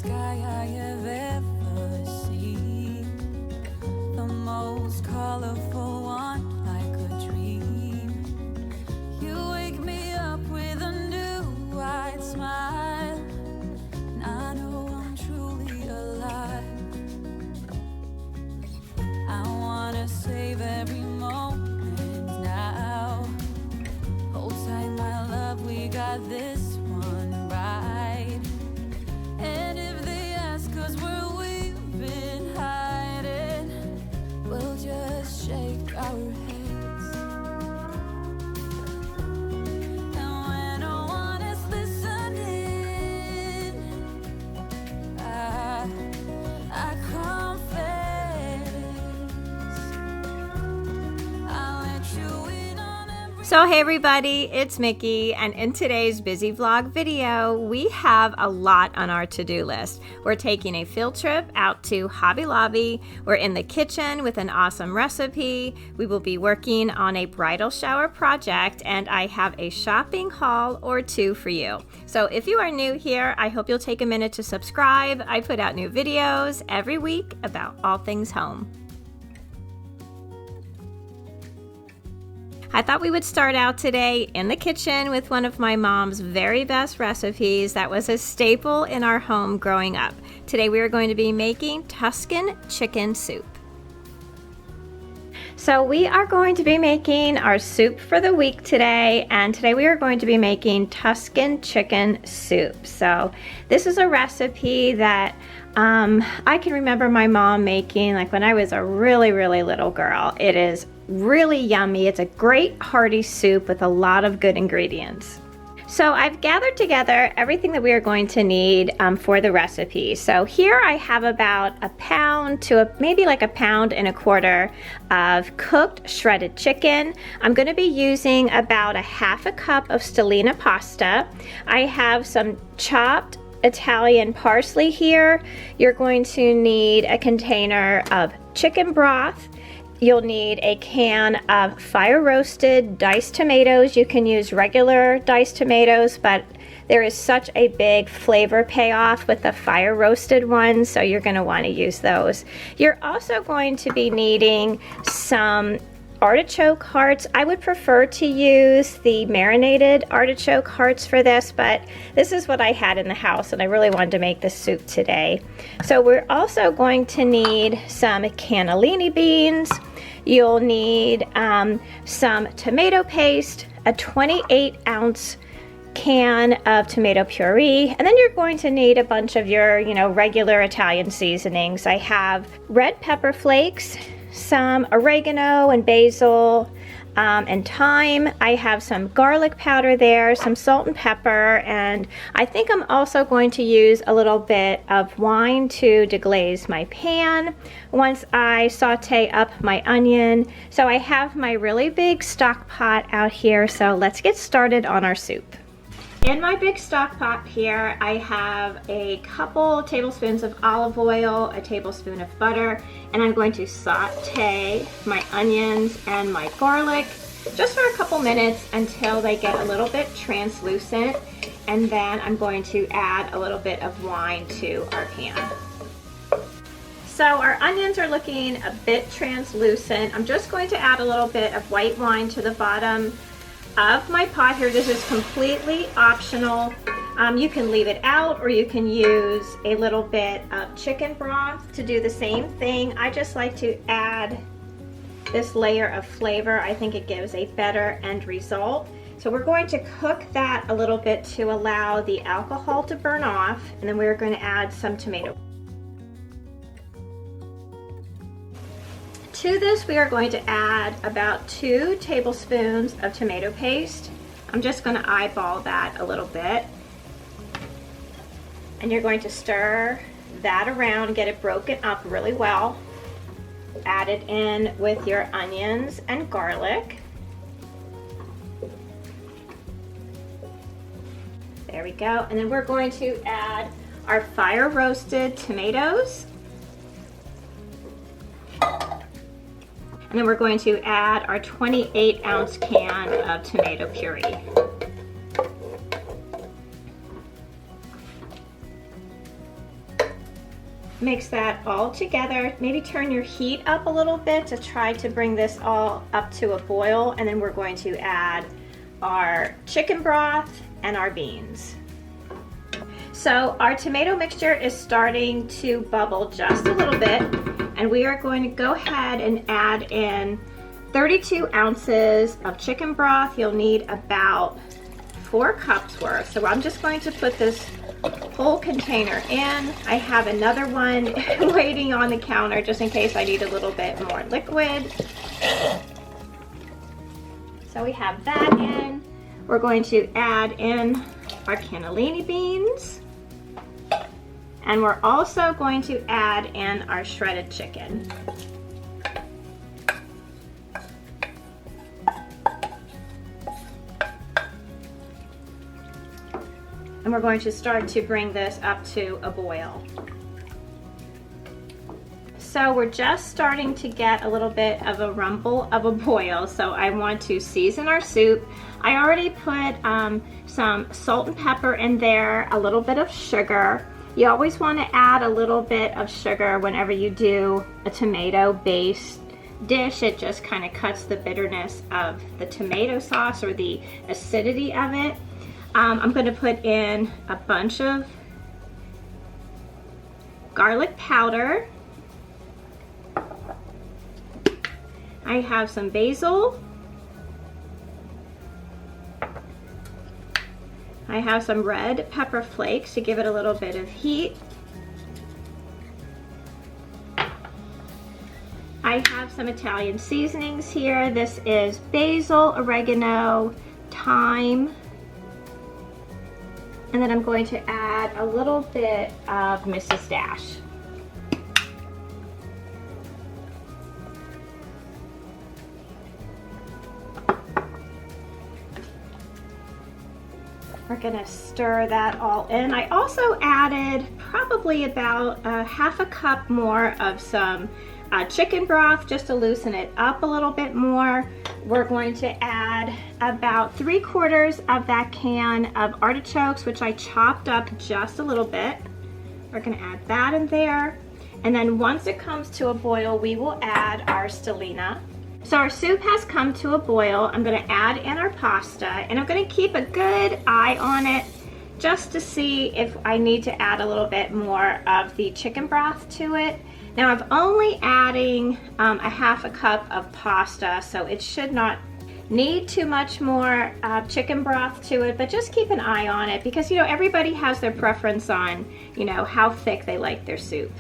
sky I have ever seen, the most colorful one, like a dream. You wake me up with a new white smile, and I know I'm truly alive. I wanna save every moment now. Hold tight, my love, we got this one right. And if they ask us where we've been hiding, we'll just shake our heads. And when no one is listening, I confess, I'll let you in on every. So hey everybody, it's Mickey, and in today's busy vlog video, we have a lot on our to-do list. We're taking a field trip out to Hobby Lobby. We're in the kitchen with an awesome recipe. We will be working on a bridal shower project, and I have a shopping haul or two for you. So if you are new here, I hope you'll take a minute to subscribe. I put out new videos every week about all things home. I thought we would start out today in the kitchen with one of my mom's very best recipes that was a staple in our home growing up. Today we are going to be making Tuscan chicken soup. So we are going to be making our soup for the week today, and today we are going to be making Tuscan chicken soup. So this is a recipe that I can remember my mom making like when I was a really little girl. It is really yummy. It's a great hearty soup with a lot of good ingredients. So I've gathered together everything that we are going to need for the recipe. So here I have about a pound to maybe like a pound and a quarter of cooked shredded chicken. I'm going to be using about a half a cup of Stellina pasta. I have some chopped Italian parsley here. You're going to need a container of chicken broth. You'll need a can of fire roasted diced tomatoes. You can use regular diced tomatoes, but there is such a big flavor payoff with the fire roasted ones, so you're going to want to use those. You're also going to be needing some artichoke hearts. I would prefer to use the marinated artichoke hearts for this, but this is what I had in the house and I really wanted to make this soup today. So we're also going to need some cannellini beans. You'll need some tomato paste, a 28-ounce can of tomato puree, and then you're going to need a bunch of your, regular Italian seasonings. I have red pepper flakes, some oregano and basil, and thyme. I have some garlic powder there, some salt and pepper, and I think I'm also going to use a little bit of wine to deglaze my pan once I saute up my onion. So I have my really big stock pot out here, so let's get started on our soup. In my big stock pot here, I have a couple tablespoons of olive oil, a tablespoon of butter, and I'm going to saute my onions and my garlic just for a couple minutes until they get a little bit translucent, and then I'm going to add a little bit of wine to our pan. So our onions are looking a bit translucent. I'm just going to add a little bit of white wine to the bottom of my pot here. This is completely optional. You can leave it out or you can use a little bit of chicken broth to do the same thing. I just like to add this layer of flavor. I think it gives a better end result. So we're going to cook that a little bit to allow the alcohol to burn off, and then we're going to add some tomato. To this, we are going to add about 2 tablespoons of tomato paste. I'm just going to eyeball that a little bit. And you're going to stir that around and get it broken up really well. Add it in with your onions and garlic. There we go. And then we're going to add our fire roasted tomatoes. And then we're going to add our 28-ounce can of tomato puree. mix that all together. Maybe turn your heat up a little bit to try to bring this all up to a boil, and then we're going to add our chicken broth and our beans. So our tomato mixture is starting to bubble just a little bit, and we are going to go ahead and add in 32 ounces of chicken broth. You'll need about 4 cups worth. So I'm just going to put this whole container in. I have another one waiting on the counter just in case I need a little bit more liquid. So we have that in. We're going to add in our cannellini beans. And we're also going to add in our shredded chicken. And we're going to start to bring this up to a boil. So we're just starting to get a little bit of a rumble of a boil, so I want to season our soup. I already put some salt and pepper in there, a little bit of sugar. You always want to add a little bit of sugar whenever you do a tomato-based dish. It just kind of cuts the bitterness of the tomato sauce or the acidity of it. I'm going to put in a bunch of garlic powder. I have some basil. I have some red pepper flakes to give it a little bit of heat. I have some Italian seasonings here. This is basil, oregano, thyme. And then I'm going to add a little bit of Mrs. Dash. We're gonna stir that all in. I also added probably about half a cup more of some chicken broth just to loosen it up a little bit more. We're going to add about 3/4 of that can of artichokes, which I chopped up just a little bit. We're gonna add that in there. And then once it comes to a boil, we will add our stellina. So our soup has come to a boil. I'm gonna add in our pasta, and I'm gonna keep a good eye on it just to see if I need to add a little bit more of the chicken broth to it. Now I'm only adding a half a cup of pasta, so it should not need too much more chicken broth to it, but just keep an eye on it because, you know, everybody has their preference on, you know, how thick they like their soup.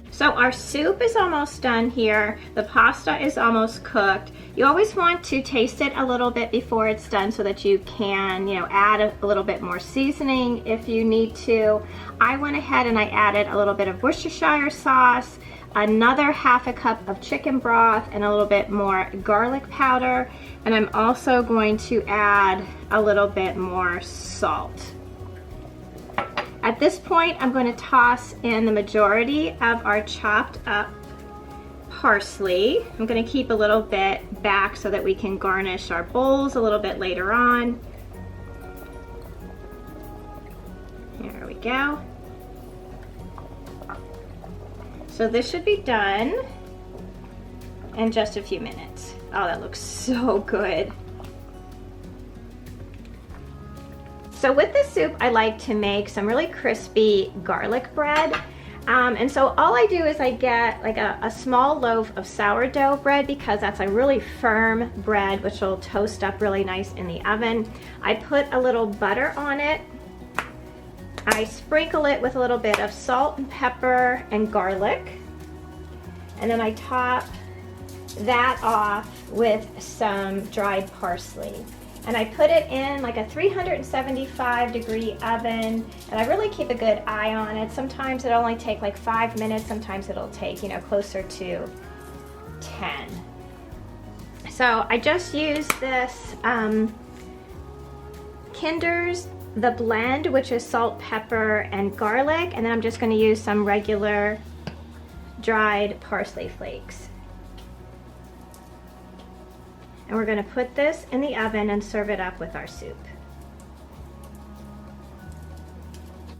So our soup is almost done here. The pasta is almost cooked. You always want to taste it a little bit before it's done so that you can, you know, add a little bit more seasoning if you need to. I went ahead and I added a little bit of Worcestershire sauce, another half a cup of chicken broth, and a little bit more garlic powder. And I'm also going to add a little bit more salt. At this point, I'm going to toss in the majority of our chopped up parsley. I'm going to keep a little bit back so that we can garnish our bowls a little bit later on. There we go. So this should be done in just a few minutes. Oh, that looks so good. So with this soup, I like to make some really crispy garlic bread. And so all I do is I get like a small loaf of sourdough bread because that's a really firm bread which will toast up really nice in the oven. I put a little butter on it. I sprinkle it with a little bit of salt and pepper and garlic. And then I top that off with some dried parsley. And I put it in like a 375-degree oven, and I really keep a good eye on it. Sometimes it'll only take like 5 minutes, sometimes it'll take, you know, closer to 10. So I just used this Kinder's The Blend, which is salt, pepper, and garlic, and then I'm just gonna use some regular dried parsley flakes. And we're going to put this in the oven and serve it up with our soup.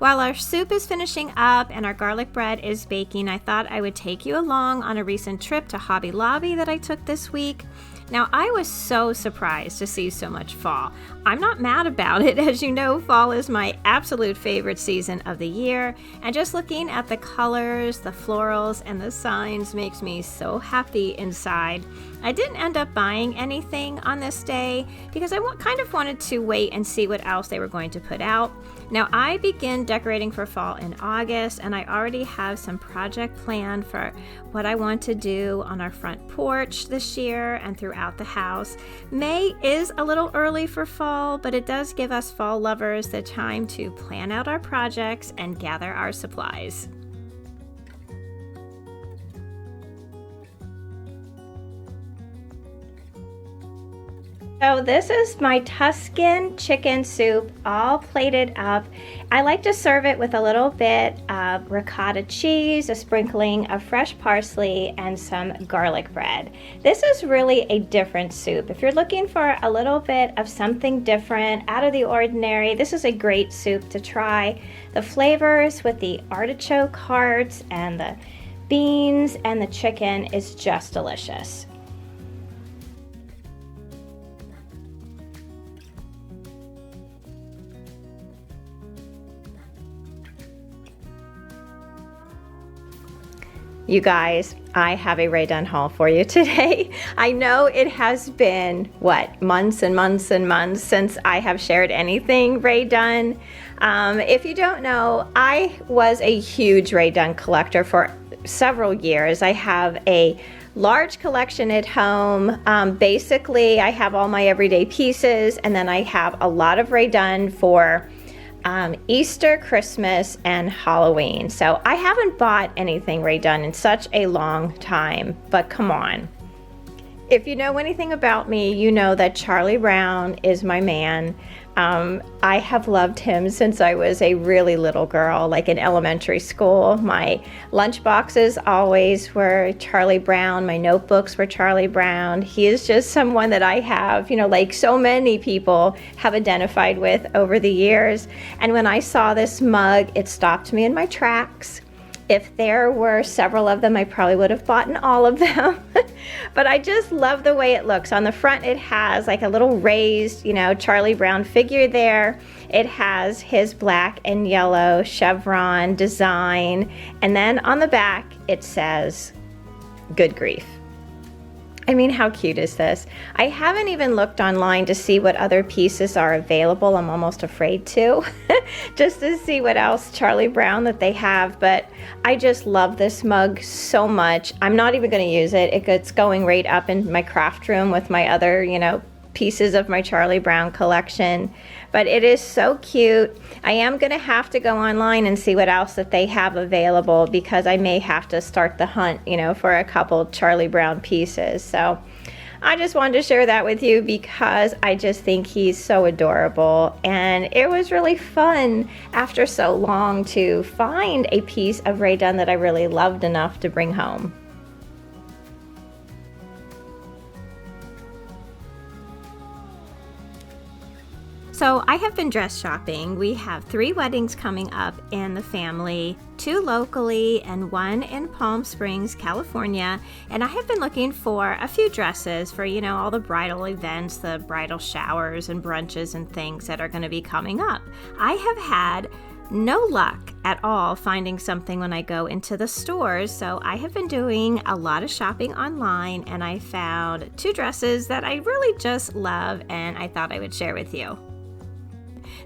While our soup is finishing up and our garlic bread is baking, I thought I would take you along on a recent trip to Hobby Lobby that I took this week. Now, I was so surprised to see so much fall. I'm not mad about it. As you know, fall is my absolute favorite season of the year, and just looking at the colors, the florals, and the signs makes me so happy inside. I didn't end up buying anything on this day because I kind of wanted to wait and see what else they were going to put out. Now, I begin decorating for fall in August, and I already have some project planned for what I want to do on our front porch this year and throughout the house. May is a little early for fall, but it does give us fall lovers the time to plan out our projects and gather our supplies. So this is my Tuscan chicken soup, all plated up. I like to serve it with a little bit of ricotta cheese, a sprinkling of fresh parsley, and some garlic bread. This is really a different soup. If you're looking for a little bit of something different, out of the ordinary, this is a great soup to try. The flavors with the artichoke hearts and the beans and the chicken is just delicious. You guys, I have a Rae Dunn haul for you today. I know it has been, months and months and months since I have shared anything Rae Dunn. If you don't know, I was a huge Rae Dunn collector for several years. I have a large collection at home. Basically, I have all my everyday pieces, and then I have a lot of Rae Dunn for Easter, Christmas, and Halloween. So I haven't bought anything Rae Dunn in such a long time, but come on. If you know anything about me, you know that Charlie Brown is my man. I have loved him since I was a really little girl, like in elementary school. My lunch boxes always were Charlie Brown. My notebooks were Charlie Brown. He is just someone that I have, like so many people have identified with over the years. And when I saw this mug, it stopped me in my tracks. If there were several of them, I probably would have bought all of them. But I just love the way it looks. On the front, it has like a little raised, Charlie Brown figure there. It has his black and yellow chevron design. And then on the back, it says, "Good grief." I mean, how cute is this? I haven't even looked online to see what other pieces are available. I'm almost afraid to, just to see what else Charlie Brown that they have. But I just love this mug so much. I'm not even going to use it. It's going right up in my craft room with my other, pieces of my Charlie Brown collection. But it is so cute. I am going to have to go online and see what else that they have available, because I may have to start the hunt, for a couple Charlie Brown pieces. So I just wanted to share that with you because I just think he's so adorable. And it was really fun after so long to find a piece of Rae Dunn that I really loved enough to bring home. So I have been dress shopping. We have 3 weddings coming up in the family, 2 locally and 1 in Palm Springs, California. And I have been looking for a few dresses for, all the bridal events, the bridal showers and brunches and things that are going to be coming up. I have had no luck at all finding something when I go into the stores, so I have been doing a lot of shopping online, and I found 2 dresses that I really just love, and I thought I would share with you.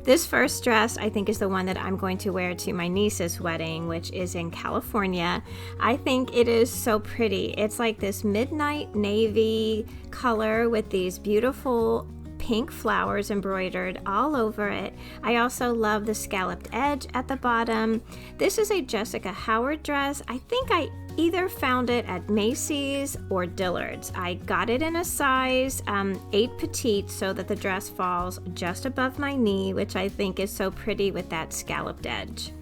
This first dress I think is the one that I'm going to wear to my niece's wedding, which is in California. I think it is so pretty. It's like this midnight navy color with these beautiful pink flowers embroidered all over it. I also love the scalloped edge at the bottom. This is a Jessica Howard dress. I think I either found it at Macy's or Dillard's. I got it in a size 8 petite so that the dress falls just above my knee, which I think is so pretty with that scalloped edge.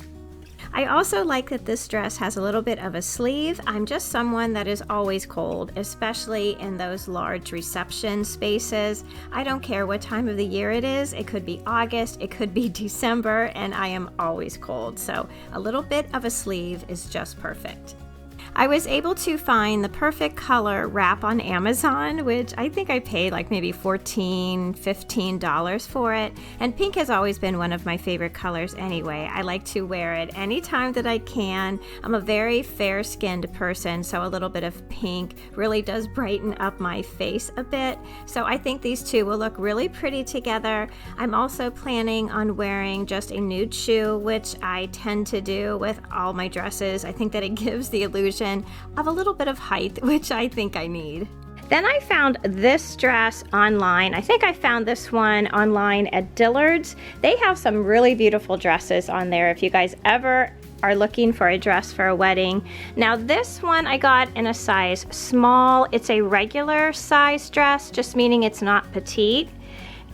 I also like that this dress has a little bit of a sleeve. I'm just someone that is always cold, especially in those large reception spaces. I don't care what time of the year it is. It could be August, it could be December, and I am always cold. So a little bit of a sleeve is just perfect. I was able to find the perfect color wrap on Amazon, which I think I paid like maybe $14, $15 for it. And pink has always been one of my favorite colors anyway. I like to wear it anytime that I can. I'm a very fair-skinned person, so a little bit of pink really does brighten up my face a bit. So I think these two will look really pretty together. I'm also planning on wearing just a nude shoe, which I tend to do with all my dresses. I think that it gives the illusion of a little bit of height, which I think I need. Then I found this dress online. I think I found this one online at Dillard's. They have some really beautiful dresses on there if you guys ever are looking for a dress for a wedding. Now this one I got in a size small. It's a regular size dress, just meaning it's not petite.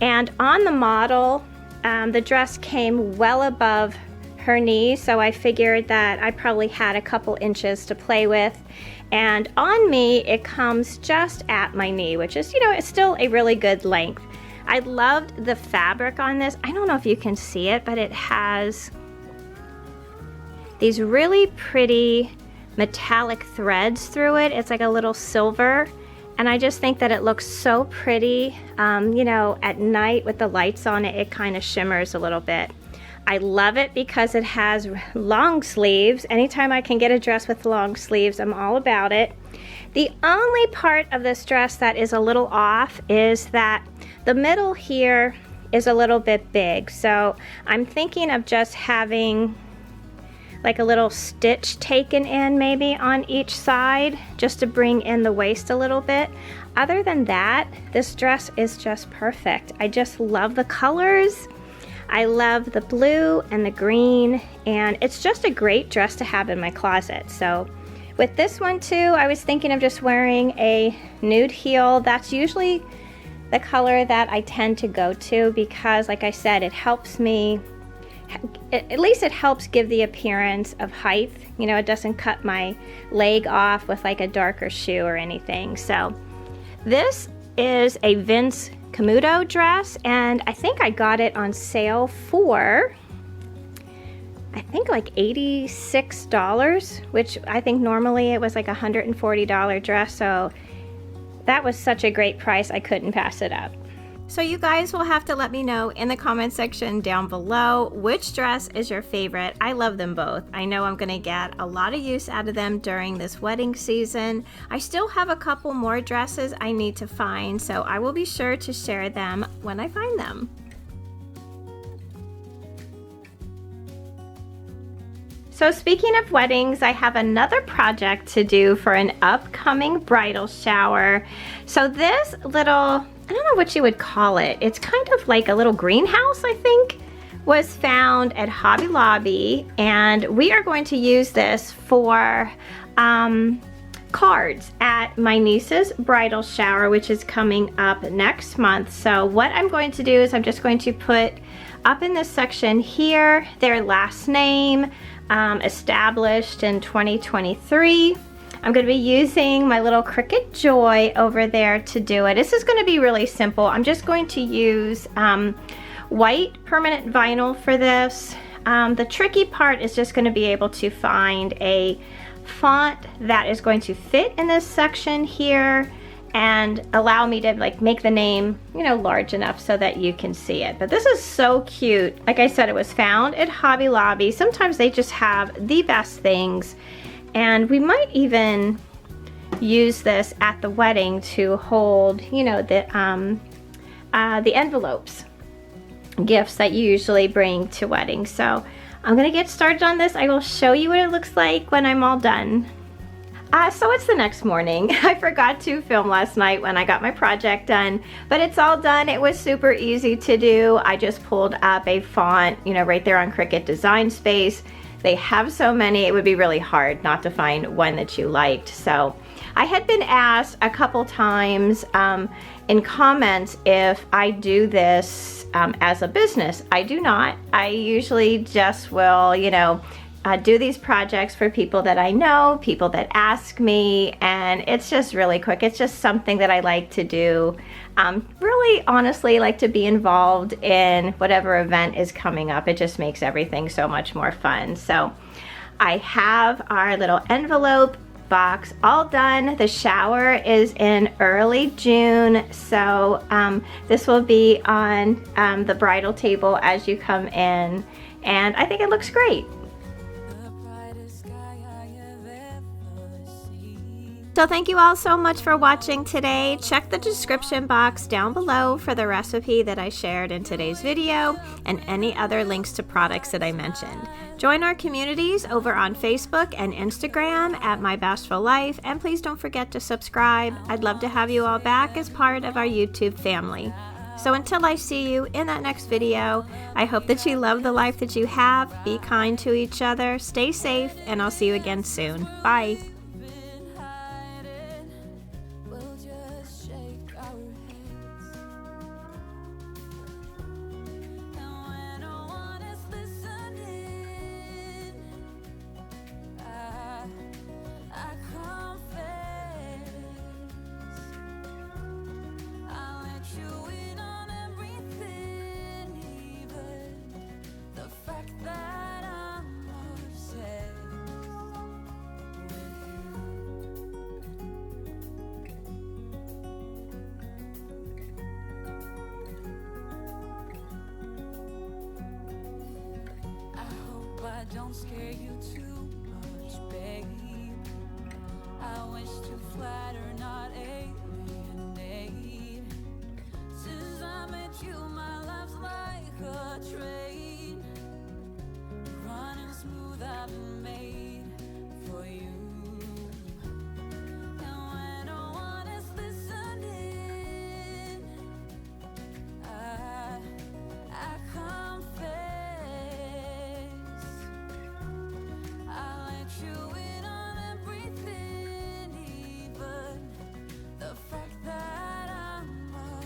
And on the model, the dress came well above her knee, so I figured that I probably had a couple inches to play with. And on me, it comes just at my knee, which is, you know, it's still a really good length. I loved the fabric on this. I don't know if you can see it, but it has these really pretty metallic threads through it. It's like a little silver. And I just think that it looks so pretty. You know, at night with the lights on it, it kind of shimmers a little bit. I love it because it has long sleeves. Anytime I can get a dress with long sleeves, I'm all about it. The only part of this dress that is a little off is that the middle here is a little bit big. So I'm thinking of just having like a little stitch taken in maybe on each side just to bring in the waist a little bit. Other than that, this dress is just perfect. I just love the colors. I love the blue and the green, and it's just a great dress to have in my closet. So with this one too, I was thinking of just wearing a nude heel. That's usually the color that I tend to go to because, like I said, it helps me, at least it helps give the appearance of height. You know, it doesn't cut my leg off with like a darker shoe or anything. So this is a Vince Camuto dress, and I think I got it on sale for I think like $86, which I think normally it was like a $140 dress, so that was such a great price I couldn't pass it up. So you guys will have to let me know in the comment section down below which dress is your favorite. I love them both. I know I'm gonna get a lot of use out of them during this wedding season. I still have a couple more dresses I need to find, so I will be sure to share them when I find them. So speaking of weddings, I have another project to do for an upcoming bridal shower. So this little, I don't know what you would call it. It's kind of like a little greenhouse, I think, was found at Hobby Lobby, and we are going to use this for cards at my niece's bridal shower, which is coming up next month. So what I'm going to do is I'm just going to put up in this section here their last name, established in 2023. I'm going to be using my little Cricut Joy over there to do it. This is going to be really simple. I'm just going to use white permanent vinyl for this. The tricky part is just going to be able to find a font that is going to fit in this section here and allow me to like make the name, you know, large enough so that you can see it. But this is so cute. Like I said, it was found at Hobby Lobby. Sometimes they just have the best things. And we might even use this at the wedding to hold, you know, the envelopes, gifts that you usually bring to weddings. So I'm gonna get started on this. I will show you what it looks like when I'm all done. So it's the next morning. I forgot to film last night when I got my project done, but it's all done. It was super easy to do. I just pulled up a font, you know, right there on Cricut Design Space. They have so many, it would be really hard not to find one that you liked. So I had been asked a couple times in comments if I do this as a business. I do not. I usually just will, you know, do these projects for people that I know, people that ask me, and it's just really quick. It's just something that I like to do. Really, honestly, like to be involved in whatever event is coming up. It just makes everything so much more fun. So I have our little envelope box all done. The shower is in early June, so this will be on the bridal table as you come in, and I think it looks great. So thank you all so much for watching today. Check the description box down below for the recipe that I shared in today's video and any other links to products that I mentioned. Join our communities over on Facebook and Instagram at My Bashful Life, and please don't forget to subscribe. I'd love to have you all back as part of our YouTube family. So until I see you in that next video, I hope that you love the life that you have, be kind to each other, stay safe, and I'll see you again soon. Bye. Don't scare you too much, babe. I wish to flatter, not alienate. Since I met you, my life's like a trip.